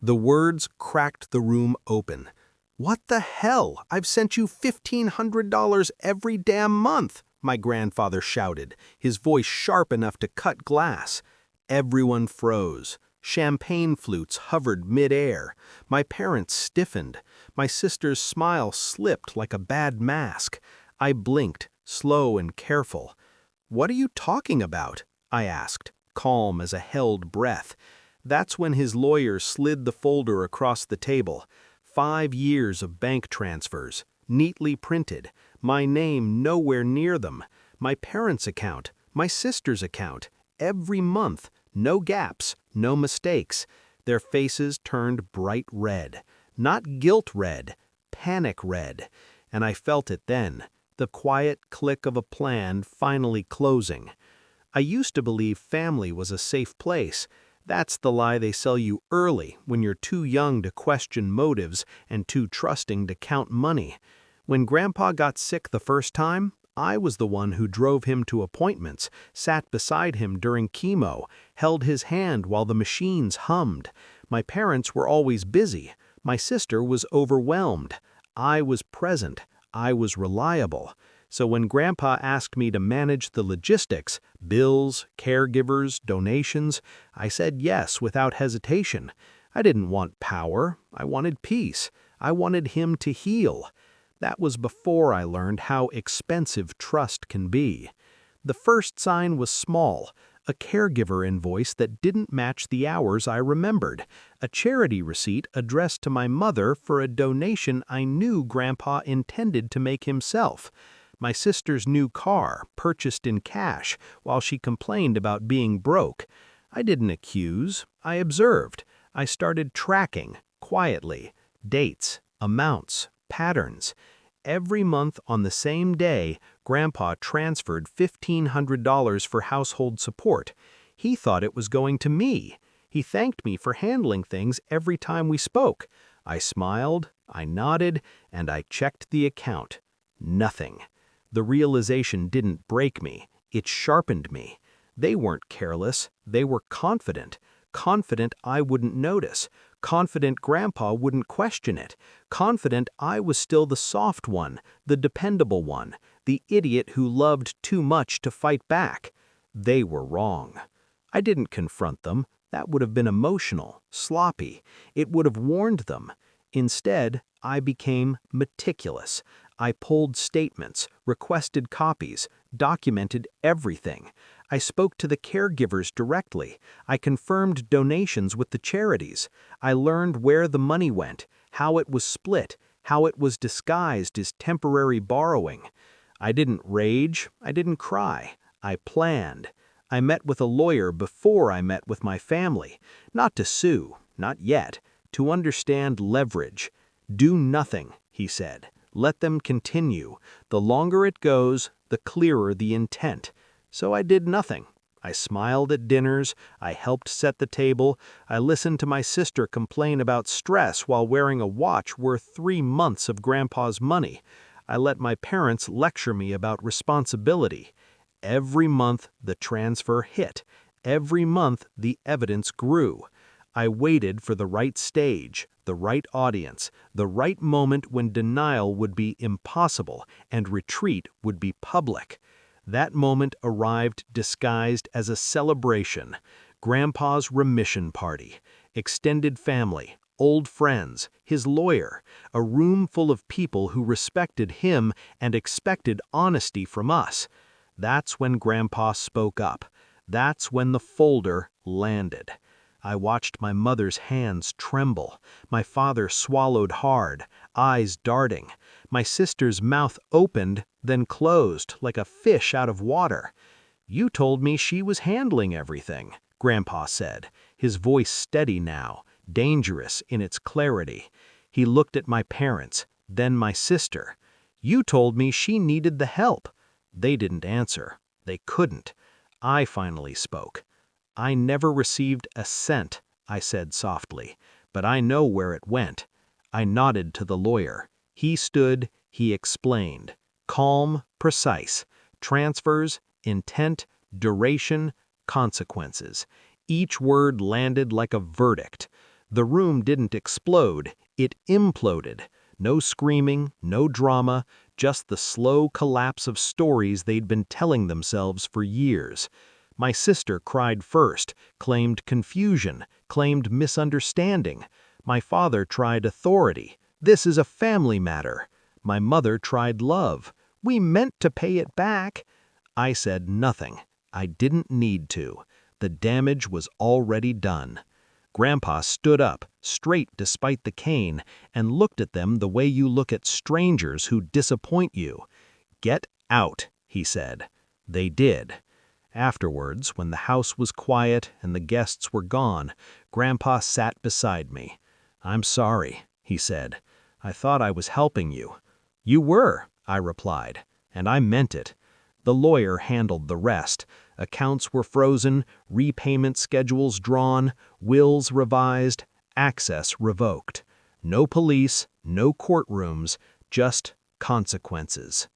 The words cracked the room open. "What the hell? I've sent you $1,500 every damn month," my grandfather shouted, his voice sharp enough to cut glass. Everyone froze. Champagne flutes hovered mid-air. My parents stiffened. My sister's smile slipped like a bad mask. I blinked, slow and careful. "What are you talking about?" I asked, calm as a held breath. That's when his lawyer slid the folder across the table. 5 years of bank transfers, neatly printed, my name nowhere near them, my parents' account, my sister's account, every month, no gaps, no mistakes. Their faces turned bright red, not guilt red, panic red, and I felt it then, the quiet click of a plan finally closing. I used to believe family was a safe place. That's the lie they sell you early when you're too young to question motives and too trusting to count money. When Grandpa got sick the first time, I was the one who drove him to appointments, sat beside him during chemo, held his hand while the machines hummed. My parents were always busy. My sister was overwhelmed. I was present. I was reliable. So when Grandpa asked me to manage the logistics, bills, caregivers, donations, I said yes without hesitation. I didn't want power. I wanted peace. I wanted him to heal. That was before I learned how expensive trust can be. The first sign was small, a caregiver invoice that didn't match the hours I remembered, a charity receipt addressed to my mother for a donation I knew Grandpa intended to make himself. My sister's new car, purchased in cash, while she complained about being broke. I didn't accuse, I observed. I started tracking, quietly, dates, amounts, patterns. Every month on the same day, Grandpa transferred $1,500 for household support. He thought it was going to me. He thanked me for handling things every time we spoke. I smiled, I nodded, and I checked the account. Nothing. The realization didn't break me, it sharpened me. They weren't careless, they were confident. Confident I wouldn't notice. Confident Grandpa wouldn't question it. Confident I was still the soft one, the dependable one, the idiot who loved too much to fight back. They were wrong. I didn't confront them. That would have been emotional, sloppy. It would have warned them. Instead, I became meticulous. I pulled statements, requested copies, documented everything. I spoke to the caregivers directly. I confirmed donations with the charities. I learned where the money went, how it was split, how it was disguised as temporary borrowing. I didn't rage, I didn't cry. I planned. I met with a lawyer before I met with my family, not to sue, not yet, to understand leverage. Do nothing, he said. Let them continue. The longer it goes, the clearer the intent. So I did nothing. I smiled at dinners, I helped set the table, I listened to my sister complain about stress while wearing a watch worth 3 months of Grandpa's money. I let my parents lecture me about responsibility. Every month the transfer hit. Every month the evidence grew. I waited for the right stage, the right audience, the right moment when denial would be impossible and retreat would be public. That moment arrived disguised as a celebration. Grandpa's remission party, extended family, old friends, his lawyer, a room full of people who respected him and expected honesty from us. That's when Grandpa spoke up. That's when the folder landed. I watched my mother's hands tremble. My father swallowed hard, eyes darting. My sister's mouth opened, then closed, like a fish out of water. "You told me she was handling everything," Grandpa said, his voice steady now, dangerous in its clarity. He looked at my parents, then my sister. "You told me she needed the help." They didn't answer. They couldn't. I finally spoke. "I never received a cent," I said softly, "but I know where it went." I nodded to the lawyer. He stood, he explained. Calm, precise. Transfers, intent, duration, consequences. Each word landed like a verdict. The room didn't explode, it imploded. No screaming, no drama, just the slow collapse of stories they'd been telling themselves for years. My sister cried first, claimed confusion, claimed misunderstanding. My father tried authority. This is a family matter. My mother tried love. We meant to pay it back. I said nothing. I didn't need to. The damage was already done. Grandpa stood up, straight despite the cane, and looked at them the way you look at strangers who disappoint you. "Get out," he said. They did. Afterwards, when the house was quiet and the guests were gone, Grandpa sat beside me. "I'm sorry," he said. "I thought I was helping you." "You were," I replied, and I meant it. The lawyer handled the rest. Accounts were frozen, repayment schedules drawn, wills revised, access revoked. No police, no courtrooms, just consequences.